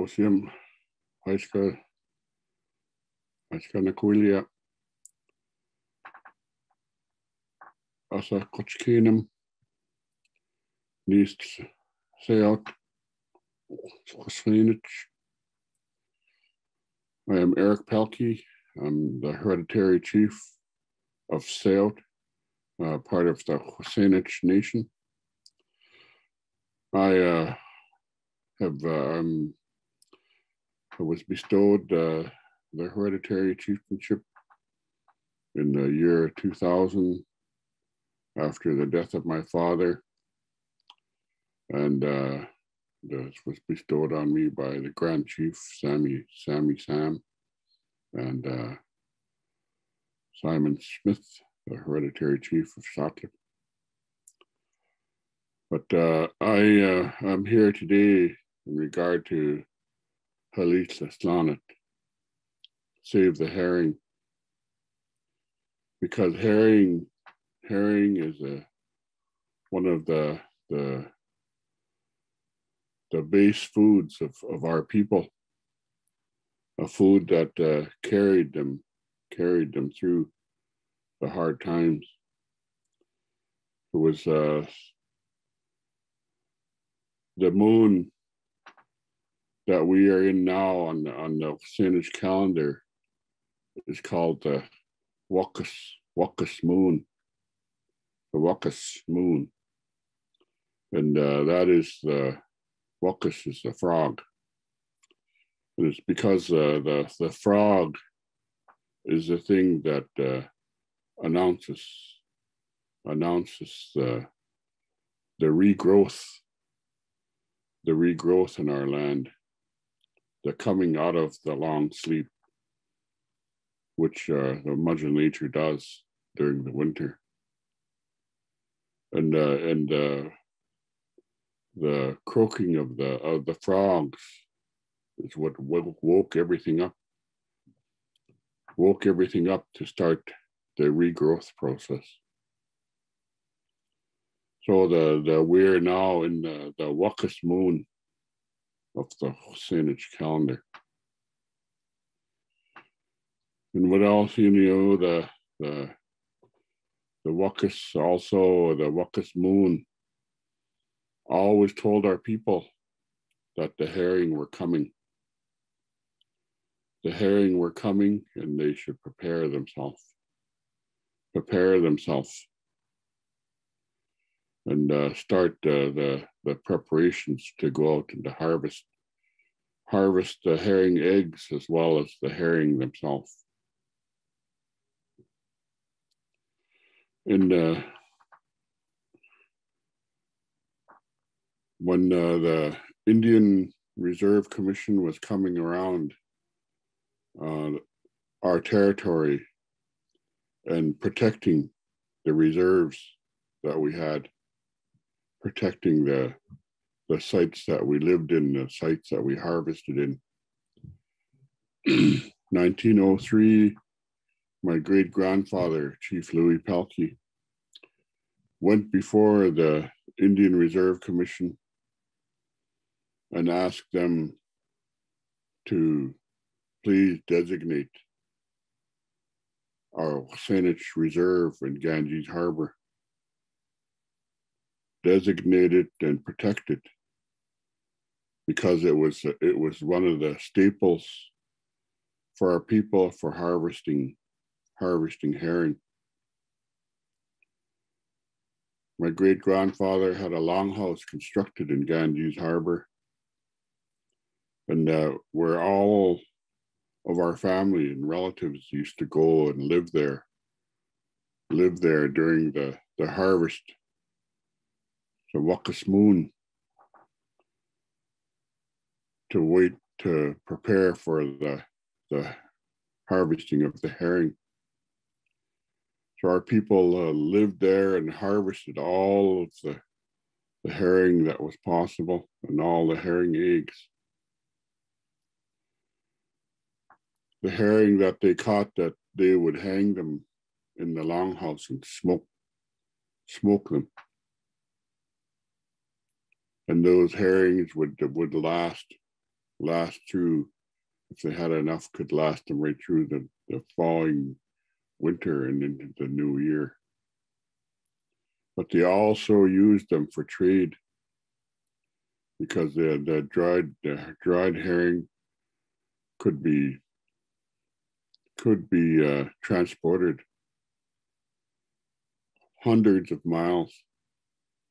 Ocean, Haiska Naquilia, Asa Kochkinum, East Tsawout, CONSERVANCY. I am Eric Pelkey. I'm the Hereditary Chief of Tsawout, part of the WSANEC Nation. I was bestowed the Hereditary Chieftainship in the year 2000 after the death of my father, and this was bestowed on me by the Grand Chief Sammy Sam and Simon Smith, the Hereditary Chief of Tsawout. But I am here today in regard to Hereditary Chief, save the herring, because herring is one of the base foods of our people, a food that carried them through the hard times. It was the moon that we are in now on the WSANEC calendar is called the Wuckus moon, the Wuckus moon, and that is the Wuckus is the frog. And it's because the frog is the thing that announces the regrowth in our land, the coming out of the long sleep, which the Mother Nature does during the winter, and the croaking of the frogs is what woke everything up to start the regrowth process. So we're now in the Wuckus moon of the WSANEC calendar. And what else, the Wuckus, also the Wuckus moon, always told our people that the herring were coming. The herring were coming, and they should prepare themselves. And start the preparations to go out and to harvest the herring eggs as well as the herring themselves. And when the Indian Reserve Commission was coming around our territory and protecting the reserves that we had, protecting the sites that we lived in, the sites that we harvested in. 1903, my great-grandfather, Chief Louis Pelkey, went before the Indian Reserve Commission and asked them to please designate our WSANEC Reserve in Ganges Harbor, designate it and protect it, because it was one of the staples for our people for harvesting herring. My great-grandfather had a longhouse constructed in Ganges Harbor, and where all of our family and relatives used to go and live there during the harvest, the Wuckus moon, to wait to prepare for the harvesting of the herring. So our people lived there and harvested all of the herring that was possible and all the herring eggs. The herring that they caught, that they would hang them in the longhouse and smoke them. And those herrings would last last through, if they had enough, could last them right through the following winter and into the new year. But they also used them for trade, because the dried herring could be transported hundreds of miles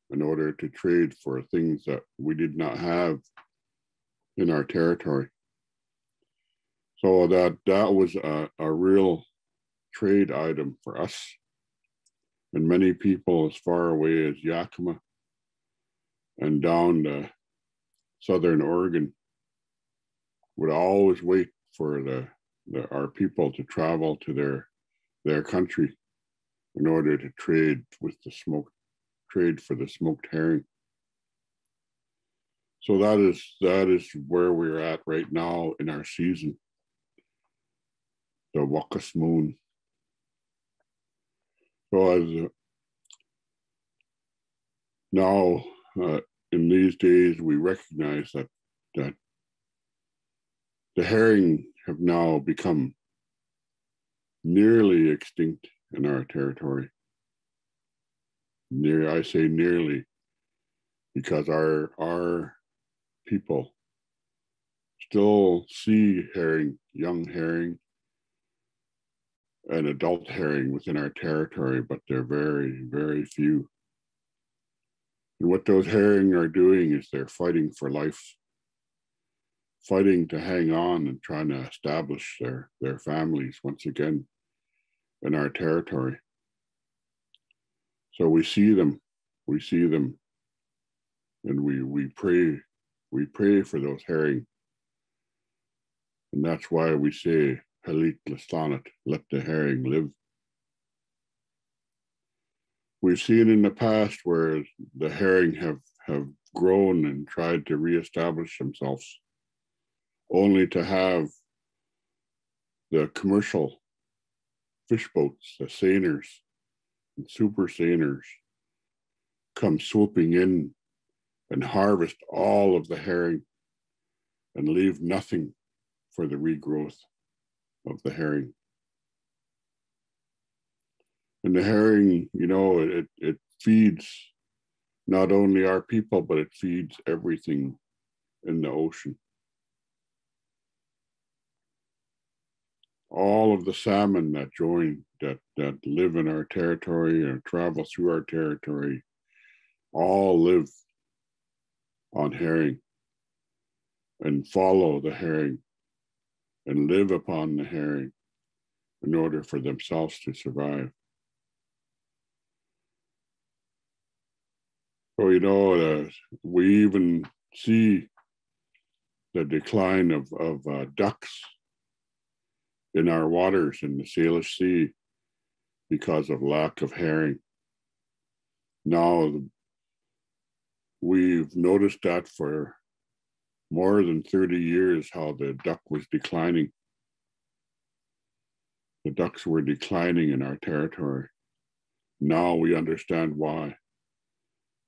in order to trade for things that we did not have in our territory. So that was a real trade item for us. And many people as far away as Yakima and down to southern Oregon would always wait for our people to travel to their country in order to trade for the smoked herring. So that is where we're at right now in our season, the Wakas Moon. So as now in these days, we recognize that the herring have now become nearly extinct in our territory. I say nearly, because our people still see herring, young herring, and adult herring within our territory, but they're very, very few. And what those herring are doing is they're fighting for life, fighting to hang on and trying to establish their families once again in our territory. So we see them, and we pray for those herring. And that's why we say, Halit Lastanat, let the herring live. We've seen in the past where the herring have grown and tried to reestablish themselves, only to have the commercial fish boats, the seiners and super seiners, come swooping in and harvest all of the herring and leave nothing for the regrowth of the herring. And the herring, it feeds not only our people, but it feeds everything in the ocean. All of the salmon that live in our territory or travel through our territory all live on herring and follow the herring and live upon the herring in order for themselves to survive. So, we even see the decline of ducks in our waters in the Salish Sea because of lack of herring. Now, we've noticed that for more than 30 years, how the duck was declining. The ducks were declining in our territory. Now we understand why.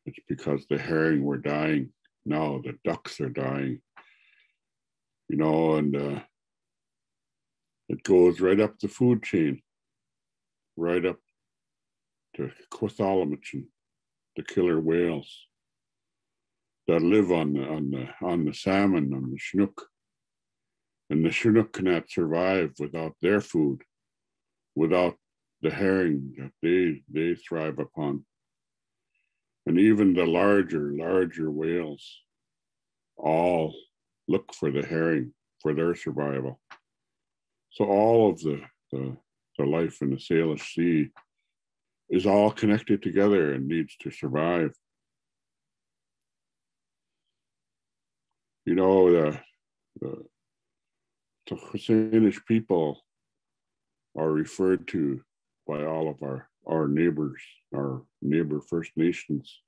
It's because the herring were dying. Now the ducks are dying. And it goes right up the food chain, right up to Quathalamachin, the killer whales that live on the salmon, on the Chinook. And the Chinook cannot survive without their food, without the herring that they thrive upon. And even the larger whales all look for the herring for their survival. So all of the life in the Salish Sea is all connected together and needs to survive. The Salish people are referred to by all of our neighbors, our neighbor First Nations,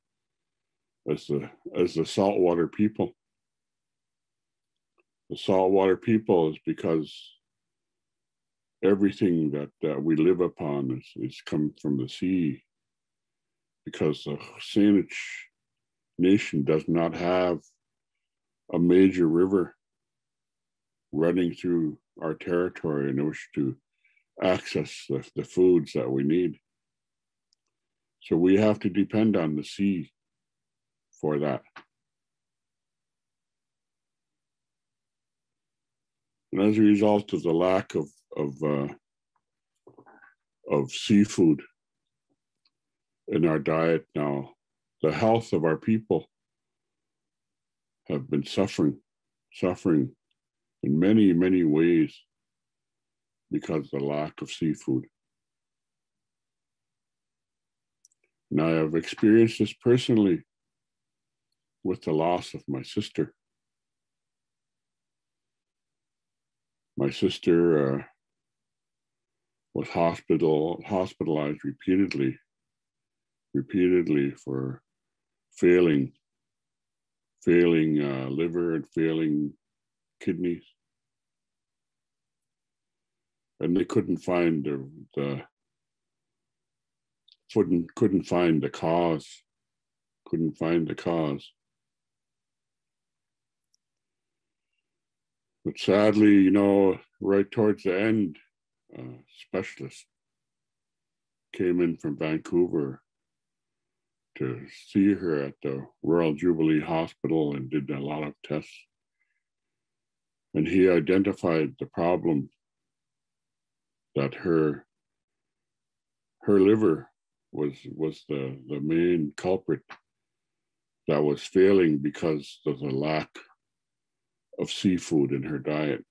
as the saltwater people. The saltwater people is because everything that we live upon is come from the sea, because the Saanich Nation does not have a major river running through our territory in order to access the foods that we need. So we have to depend on the sea for that. And as a result of the lack of seafood in our diet now, the health of our people have been suffering in many, many ways because of the lack of seafood. And I have experienced this personally with the loss of my sister. My sister was hospitalized repeatedly for failing liver and failing kidneys, and they couldn't find the cause. But sadly, right towards the end, specialists came in from Vancouver to see her at the Royal Jubilee Hospital and did a lot of tests. And he identified the problem that her liver was the main culprit that was failing because of the lack of seafood in her diet.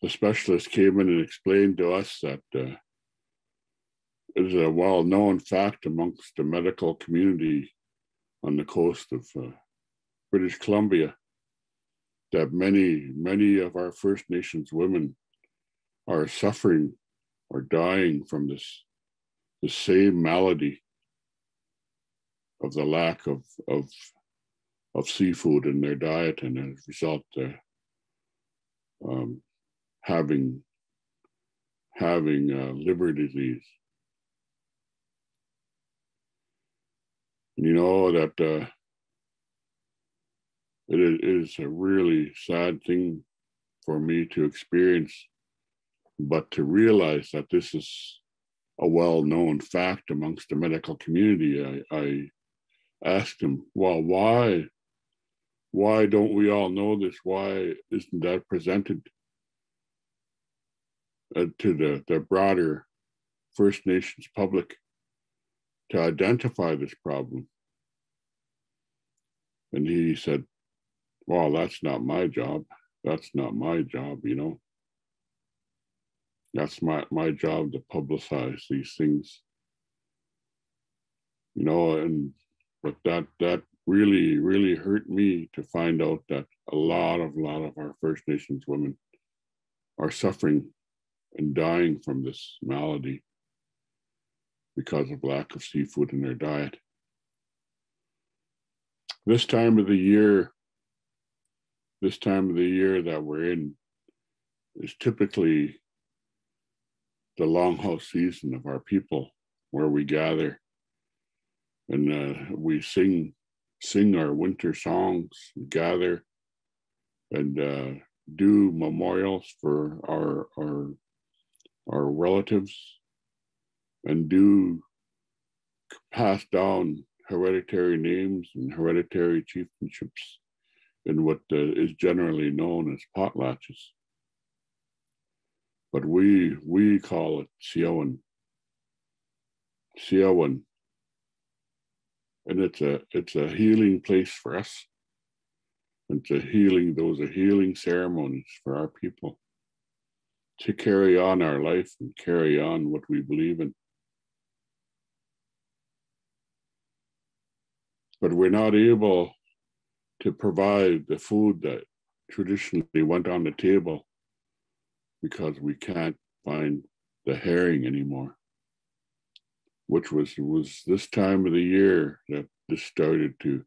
The specialist came in and explained to us that it is a well-known fact amongst the medical community on the coast of British Columbia that many of our First Nations women are suffering or dying from the same malady of the lack of seafood in their diet, and as a result, having liver disease. And that it is a really sad thing for me to experience, but to realize that this is a well-known fact amongst the medical community. I asked him, well, why don't we all know this? Why isn't that presented to the broader First Nations public to identify this problem? And he said, well, that's not my job. That's not my job, That's my job to publicize these things. But that really, really hurt me to find out that a lot of our First Nations women are suffering and dying from this malady because of lack of seafood in their diet. This time of the year that we're in is typically the longhouse season of our people, where we gather and we sing our winter songs, gather and do memorials for our relatives, and do pass down hereditary names and hereditary chieftainships in what is generally known as potlatches. But we call it Tsawout. And it's a healing place for us. Those are healing ceremonies for our people to carry on our life and carry on what we believe in. But we're not able to provide the food that traditionally went on the table because we can't find the herring anymore, which was this time of the year that this started to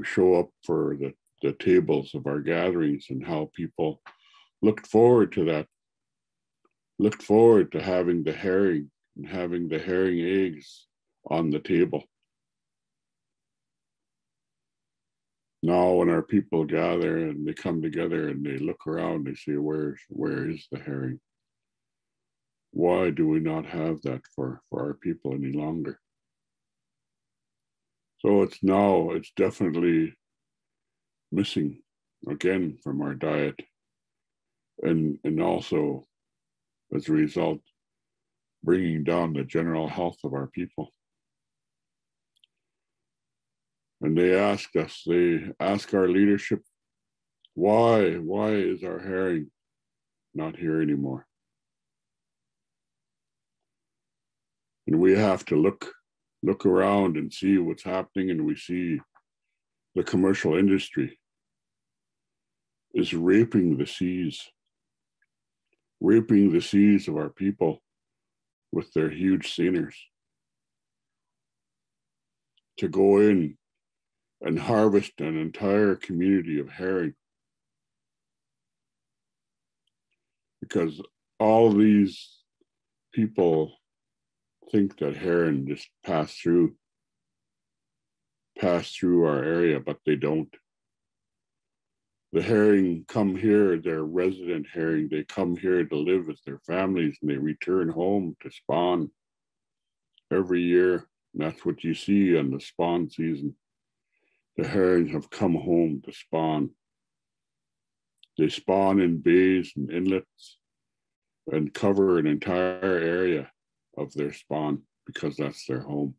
show up for the tables of our gatherings, and how people looked forward to that, looked forward to having the herring and having the herring eggs on the table. Now when our people gather and they come together and they look around, they say, where is the herring? Why do we not have that for our people any longer? So it's definitely missing again from our diet, and also as a result, bringing down the general health of our people. And they ask our leadership, why is our herring not here anymore? And we have to look around and see what's happening, and we see the commercial industry is raping the seas of our people with their huge seiners to go in and harvest an entire community of herring. Because all these people think that herring just pass through our area, but they don't. The herring come here, they're resident herring. They come here to live with their families, and they return home to spawn every year. And that's what you see on the spawn season. The herring have come home to spawn. They spawn in bays and inlets and cover an entire area of their spawn because that's their home.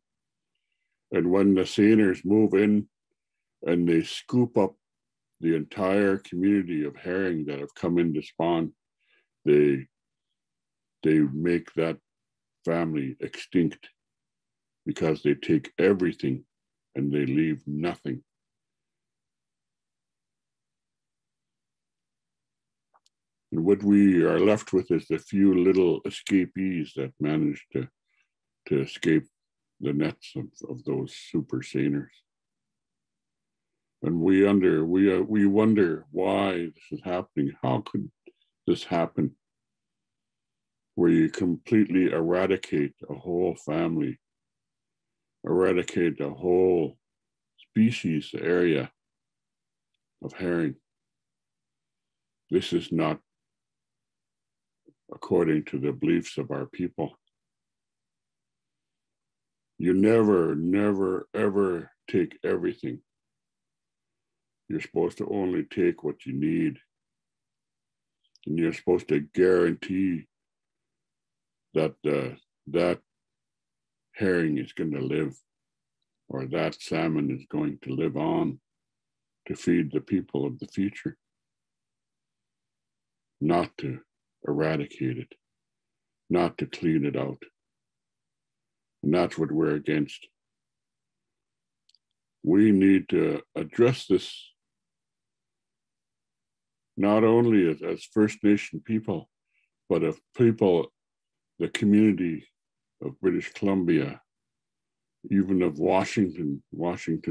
And when the seiners move in and they scoop up the entire community of herring that have come in to spawn, they make that family extinct because they take everything and they leave nothing. And what we are left with is the few little escapees that manage to escape the nets of those super seiners. And we wonder why this is happening. How could this happen? Where you completely eradicate a whole family, eradicate a whole species area of herring. This is not according to the beliefs of our people. You never, ever take everything. You're supposed to only take what you need. And you're supposed to guarantee that that herring is going to live, or that salmon is going to live on to feed the people of the future, not to eradicate it, not to clean it out. And that's what we're against. We need to address this not only as First Nation people, but of people, the community of British Columbia, even of Washington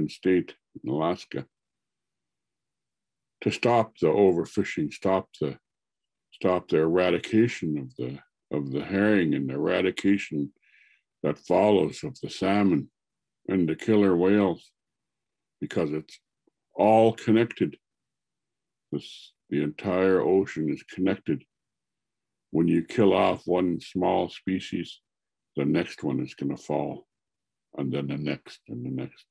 State, and Alaska, to stop the overfishing, stop the eradication of the herring and the eradication that follows of the salmon and the killer whales, because it's all connected. The entire ocean is connected. When you kill off one small species, the next one is going to fall, and then the next and the next.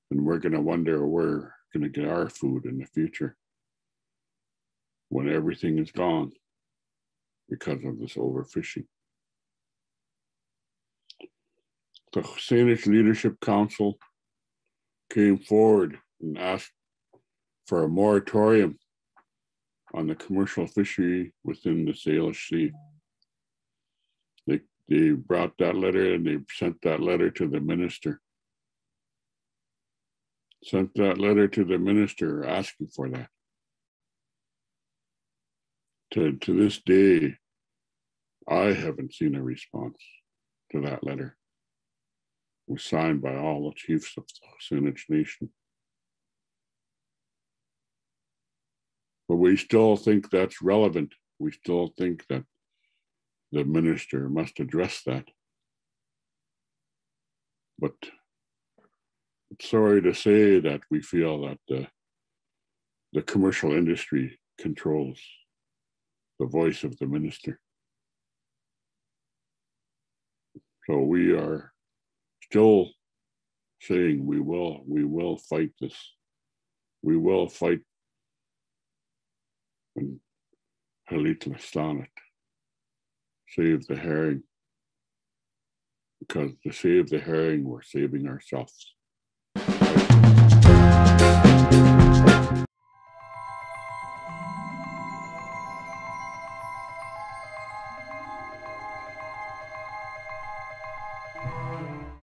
And we're going to wonder where we're going to get our food in the future when everything is gone because of this overfishing. The Saanich Leadership Council came forward and asked for a moratorium on the commercial fishery within the Salish Sea. They brought that letter, and they sent that letter to the minister. Sent that letter to the minister asking for that. To this day, I haven't seen a response to that letter. It was signed by all the chiefs of the Saanich Nation. But we still think that's relevant. We still think that the minister must address that. But sorry to say that we feel that the commercial industry controls the voice of the minister. So we are still saying we will fight this. We will fight and Halitlastanet, save the herring. Because to save the herring, we're saving ourselves.